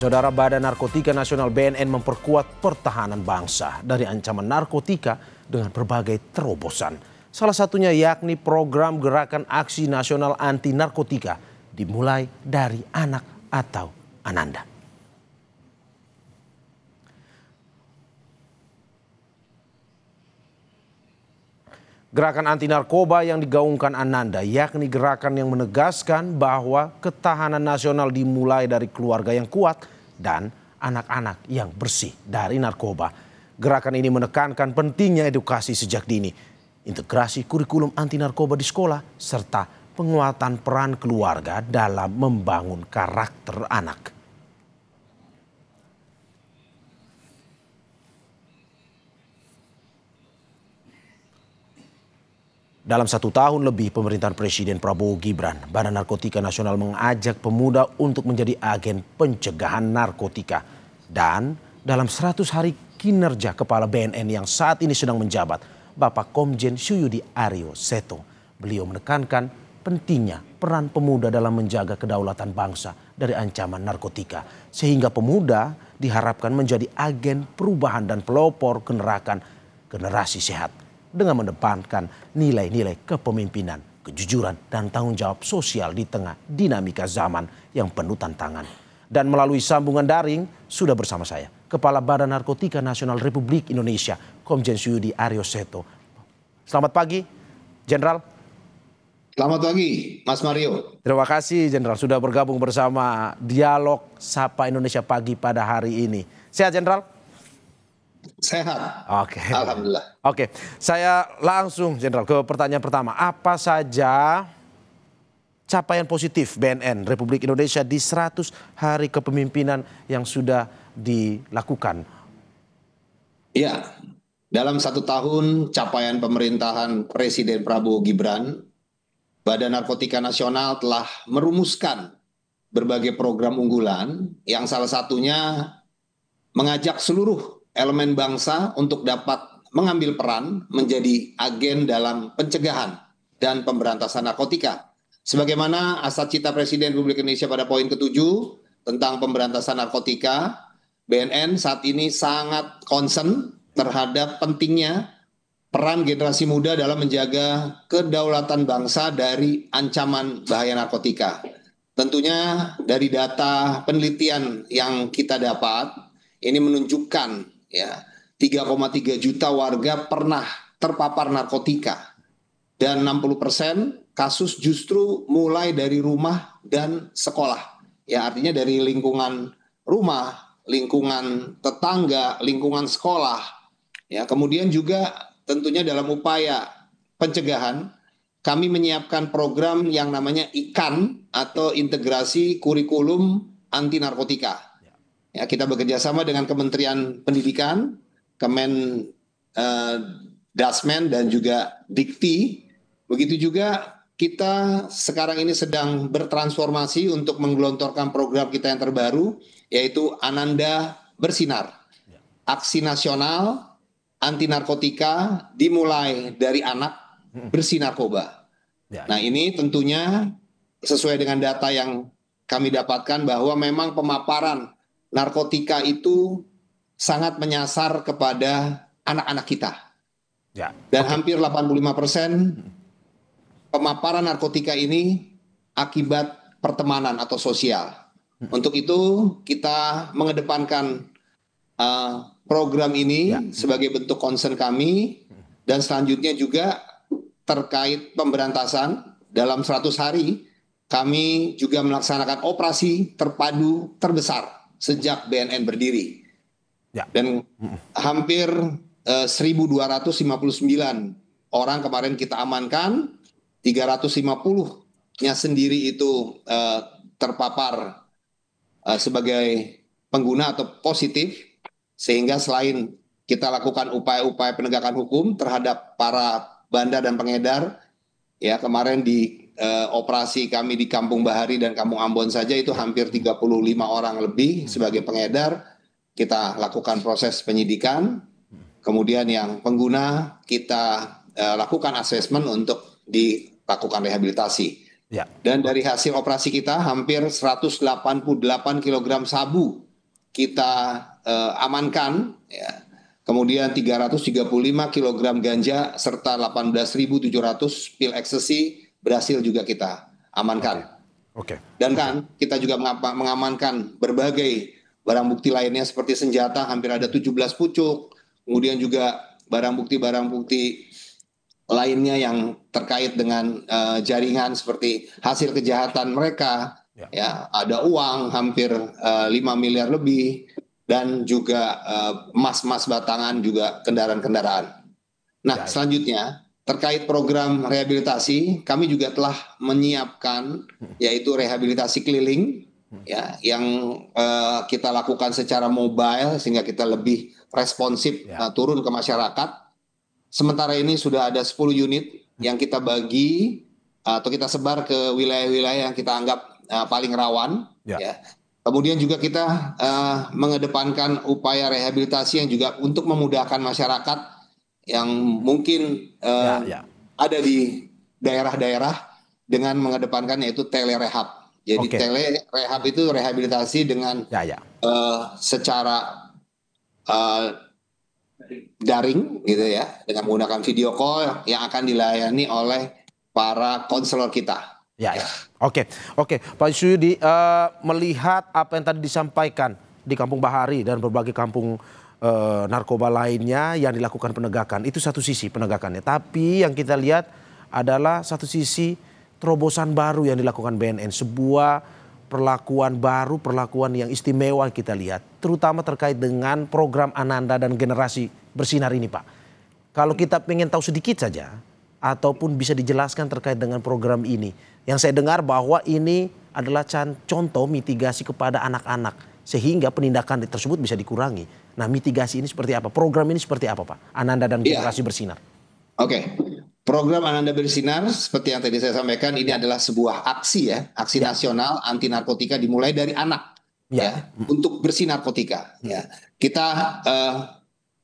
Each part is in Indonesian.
Saudara, Badan Narkotika Nasional BNN memperkuat pertahanan bangsa dari ancaman narkotika dengan berbagai terobosan. Salah satunya yakni program Gerakan Aksi Nasional Anti Narkotika dimulai dari anak atau Ananda. Gerakan anti narkoba yang digaungkan Ananda yakni gerakan yang menegaskan bahwa ketahanan nasional dimulai dari keluarga yang kuat dan anak-anak yang bersih dari narkoba. Gerakan ini menekankan pentingnya edukasi sejak dini, integrasi kurikulum anti narkoba di sekolah, serta penguatan peran keluarga dalam membangun karakter anak. Dalam 1 tahun lebih pemerintahan Presiden Prabowo Gibran, Badan Narkotika Nasional mengajak pemuda untuk menjadi agen pencegahan narkotika. Dan dalam 100 hari kinerja Kepala BNN yang saat ini sedang menjabat, Bapak Komjen Suyudi Aryo Seto, beliau menekankan pentingnya peran pemuda dalam menjaga kedaulatan bangsa dari ancaman narkotika. Sehingga pemuda diharapkan menjadi agen perubahan dan pelopor generasi sehat, dengan mendepankan nilai-nilai kepemimpinan, kejujuran, dan tanggung jawab sosial di tengah dinamika zaman yang penuh tantangan. Dan melalui sambungan daring sudah bersama saya Kepala Badan Narkotika Nasional Republik Indonesia, Komjen Suyudi Aryo Seto. Selamat pagi, Jenderal. Selamat pagi, Mas Mario. Terima kasih, Jenderal, sudah bergabung bersama Dialog Sapa Indonesia Pagi pada hari ini. Sehat, Jenderal? Sehat. Oke. Alhamdulillah. Oke, saya langsung, Jenderal, ke pertanyaan pertama. Apa saja capaian positif BNN Republik Indonesia di 100 hari kepemimpinan yang sudah dilakukan? Ya, dalam 1 tahun capaian pemerintahan Presiden Prabowo Gibran, Badan Narkotika Nasional telah merumuskan berbagai program unggulan yang salah satunya mengajak seluruh elemen bangsa untuk dapat mengambil peran menjadi agen dalam pencegahan dan pemberantasan narkotika. Sebagaimana asas cita Presiden Republik Indonesia pada poin ke-7 tentang pemberantasan narkotika, BNN saat ini sangat concern terhadap pentingnya peran generasi muda dalam menjaga kedaulatan bangsa dari ancaman bahaya narkotika. Tentunya dari data penelitian yang kita dapat, ini menunjukkan ya 3,3 juta warga pernah terpapar narkotika dan 60% kasus justru mulai dari rumah dan sekolah. Ya, artinya dari lingkungan rumah, lingkungan tetangga, lingkungan sekolah. Ya, kemudian juga tentunya dalam upaya pencegahan kami menyiapkan program yang namanya IKAN atau integrasi kurikulum anti narkotika. Ya, kita bekerja sama dengan Kementerian Pendidikan, Dasmen dan juga Dikti. Begitu juga kita sekarang ini sedang bertransformasi untuk menggelontorkan program kita yang terbaru, yaitu Ananda Bersinar. Aksi nasional anti narkotika dimulai dari anak bersih narkoba. Nah, ini tentunya sesuai dengan data yang kami dapatkan bahwa memang pemaparan narkotika itu sangat menyasar kepada anak-anak kita. Dan hampir 85% pemaparan narkotika ini akibat pertemanan atau sosial. Untuk itu kita mengedepankan program ini sebagai bentuk concern kami, dan selanjutnya juga terkait pemberantasan dalam 100 hari kami juga melaksanakan operasi terpadu terbesar sejak BNN berdiri. Dan hampir 1.259 orang kemarin kita amankan, 350-nya sendiri itu terpapar sebagai pengguna atau positif, sehingga selain kita lakukan upaya-upaya penegakan hukum terhadap para bandar dan pengedar, ya kemarin di operasi kami di Kampung Bahari dan Kampung Ambon saja itu hampir 35 orang lebih sebagai pengedar. Kita lakukan proses penyidikan, kemudian yang pengguna kita lakukan asesmen untuk dilakukan rehabilitasi. Dan dari hasil operasi kita hampir 188 kg sabu kita amankan, ya. Kemudian 335 kg ganja serta 18.700 pil ekstasi berhasil juga kita amankan. Oke. Dan kan kita juga mengamankan berbagai barang bukti lainnya seperti senjata, hampir ada 17 pucuk. Kemudian juga barang bukti lainnya yang terkait dengan jaringan seperti hasil kejahatan mereka. Ya, ada uang hampir 5 miliar lebih. Dan juga emas-emas batangan, juga kendaraan-kendaraan. Nah, selanjutnya terkait program rehabilitasi, kami juga telah menyiapkan yaitu rehabilitasi keliling, ya, yang kita lakukan secara mobile sehingga kita lebih responsif turun ke masyarakat. Sementara ini sudah ada 10 unit yang kita bagi atau kita sebar ke wilayah-wilayah yang kita anggap paling rawan, ya. Kemudian juga kita mengedepankan upaya rehabilitasi yang juga untuk memudahkan masyarakat yang mungkin ada di daerah-daerah dengan mengedepankan yaitu telerehab. Jadi telerehab itu rehabilitasi dengan secara daring gitu ya, dengan menggunakan video call yang akan dilayani oleh para konselor kita. Oke, Pak Suyudi, melihat apa yang tadi disampaikan di Kampung Bahari dan berbagai kampung narkoba lainnya yang dilakukan penegakan, itu satu sisi penegakannya. Tapi yang kita lihat adalah satu sisi terobosan baru yang dilakukan BNN, sebuah perlakuan baru, perlakuan yang istimewa kita lihat, terutama terkait dengan program Ananda dan Generasi Bersinar ini, Pak. Kalau kita pengen tahu sedikit saja, ataupun bisa dijelaskan terkait dengan program ini. Yang saya dengar bahwa ini adalah contoh mitigasi kepada anak-anak, sehingga penindakan tersebut bisa dikurangi. Nah, mitigasi ini seperti apa? Program ini seperti apa, Pak? Ananda dan Generasi Bersinar. Oke. Program Ananda Bersinar, seperti yang tadi saya sampaikan, ini adalah sebuah aksi aksi nasional anti narkotika dimulai dari anak, untuk bersih narkotika. Kita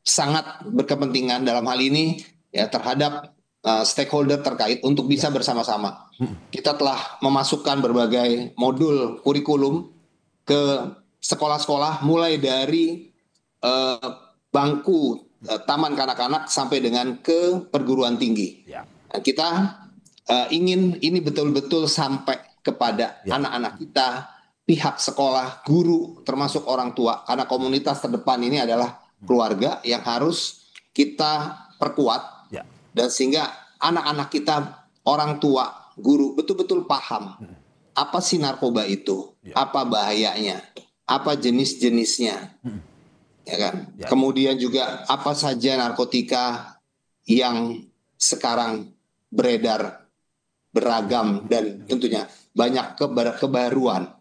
sangat berkepentingan dalam hal ini terhadap stakeholder terkait untuk bisa bersama-sama. Kita telah memasukkan berbagai modul kurikulum ke sekolah-sekolah mulai dari bangku taman kanak-kanak sampai dengan ke perguruan tinggi. Nah, kita ingin ini betul-betul sampai kepada anak-anak kita, pihak sekolah, guru, termasuk orang tua. Karena komunitas terdepan ini adalah keluarga yang harus kita perkuat. Dan sehingga anak-anak kita, orang tua, guru betul-betul paham apa sih narkoba itu, apa bahayanya, apa jenis-jenisnya, ya kan? Kemudian juga apa saja narkotika yang sekarang beredar beragam dan tentunya banyak kebaruan,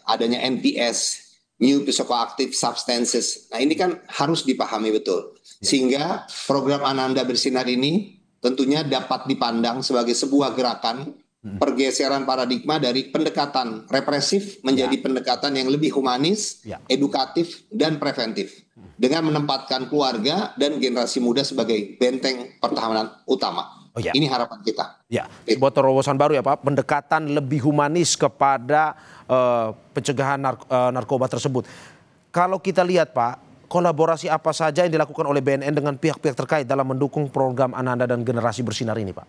adanya NPS, New Psychoactive Substances. Nah, ini kan harus dipahami betul. Sehingga program Ananda Bersinar ini tentunya dapat dipandang sebagai sebuah gerakan pergeseran paradigma dari pendekatan represif menjadi pendekatan yang lebih humanis, edukatif, dan preventif. Dengan menempatkan keluarga dan generasi muda sebagai benteng pertahanan utama. Ini harapan kita. Sebuah terobosan baru ya, Pak. Pendekatan lebih humanis kepada pencegahan narkoba tersebut. Kalau kita lihat, Pak, kolaborasi apa saja yang dilakukan oleh BNN dengan pihak-pihak terkait dalam mendukung program Ananda dan Generasi Bersinar ini, Pak?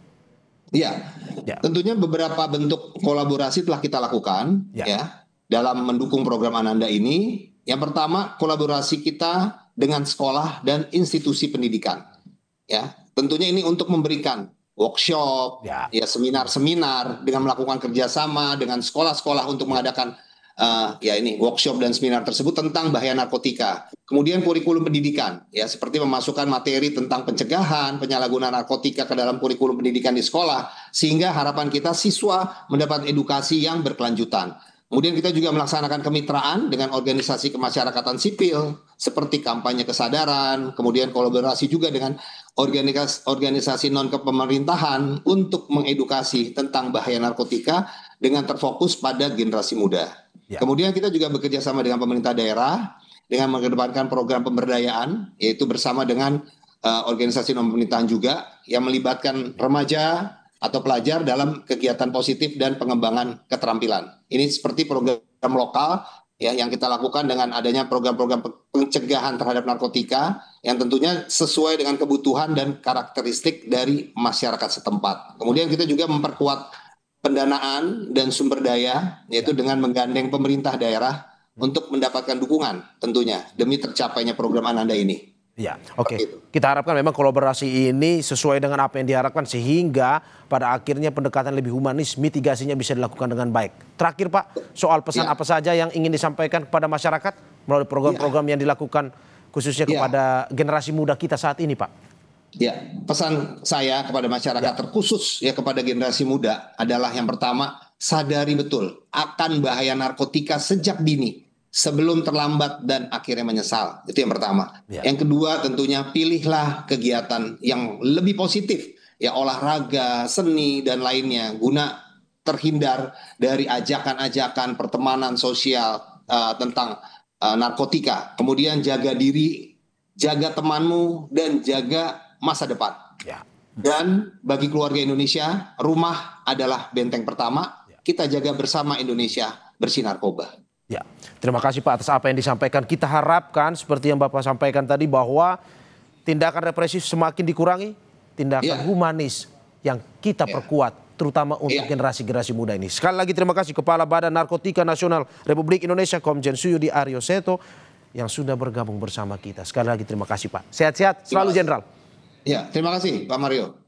Tentunya beberapa bentuk kolaborasi telah kita lakukan dalam mendukung program Ananda ini. Yang pertama, kolaborasi kita dengan sekolah dan institusi pendidikan. Tentunya ini untuk memberikan workshop, seminar-seminar dengan melakukan kerjasama dengan sekolah-sekolah untuk mengadakan workshop dan seminar tersebut tentang bahaya narkotika. Kemudian kurikulum pendidikan, seperti memasukkan materi tentang pencegahan penyalahgunaan narkotika ke dalam kurikulum pendidikan di sekolah, sehingga harapan kita siswa mendapat edukasi yang berkelanjutan. Kemudian kita juga melaksanakan kemitraan dengan organisasi kemasyarakatan sipil seperti kampanye kesadaran, kemudian kolaborasi juga dengan organisasi non-kepemerintahan untuk mengedukasi tentang bahaya narkotika dengan terfokus pada generasi muda. Kemudian kita juga bekerja sama dengan pemerintah daerah dengan mengedepankan program pemberdayaan, yaitu bersama dengan organisasi non-pemerintahan juga yang melibatkan remaja atau pelajar dalam kegiatan positif dan pengembangan keterampilan. Ini seperti program lokal ya yang kita lakukan dengan adanya program-program pencegahan terhadap narkotika yang tentunya sesuai dengan kebutuhan dan karakteristik dari masyarakat setempat. Kemudian kita juga memperkuat pendanaan dan sumber daya, yaitu dengan menggandeng pemerintah daerah untuk mendapatkan dukungan tentunya demi tercapainya program Ananda ini. Ya, oke. Kita harapkan memang kolaborasi ini sesuai dengan apa yang diharapkan sehingga pada akhirnya pendekatan lebih humanis, mitigasinya bisa dilakukan dengan baik. Terakhir Pak, soal pesan apa saja yang ingin disampaikan kepada masyarakat melalui program-program yang dilakukan khususnya kepada generasi muda kita saat ini Pak? Ya, pesan saya kepada masyarakat terkhusus ya kepada generasi muda adalah yang pertama, sadari betul akan bahaya narkotika sejak dini sebelum terlambat dan akhirnya menyesal. Itu yang pertama. Yang kedua tentunya pilihlah kegiatan yang lebih positif, ya olahraga, seni dan lainnya guna terhindar dari ajakan-ajakan pertemanan sosial tentang narkotika. Kemudian jaga diri, jaga temanmu dan jaga masa depan. Dan bagi keluarga Indonesia, rumah adalah benteng pertama. Kita jaga bersama Indonesia bersih narkoba. Ya, terima kasih Pak atas apa yang disampaikan. Kita harapkan seperti yang Bapak sampaikan tadi bahwa tindakan represif semakin dikurangi, tindakan humanis yang kita perkuat terutama untuk generasi-generasi muda ini. Sekali lagi terima kasih Kepala Badan Narkotika Nasional Republik Indonesia Komjen Suyudi Aryo Seto yang sudah bergabung bersama kita. Sekali lagi terima kasih Pak. Sehat-sehat selalu Jenderal. Ya, terima kasih Pak Mario.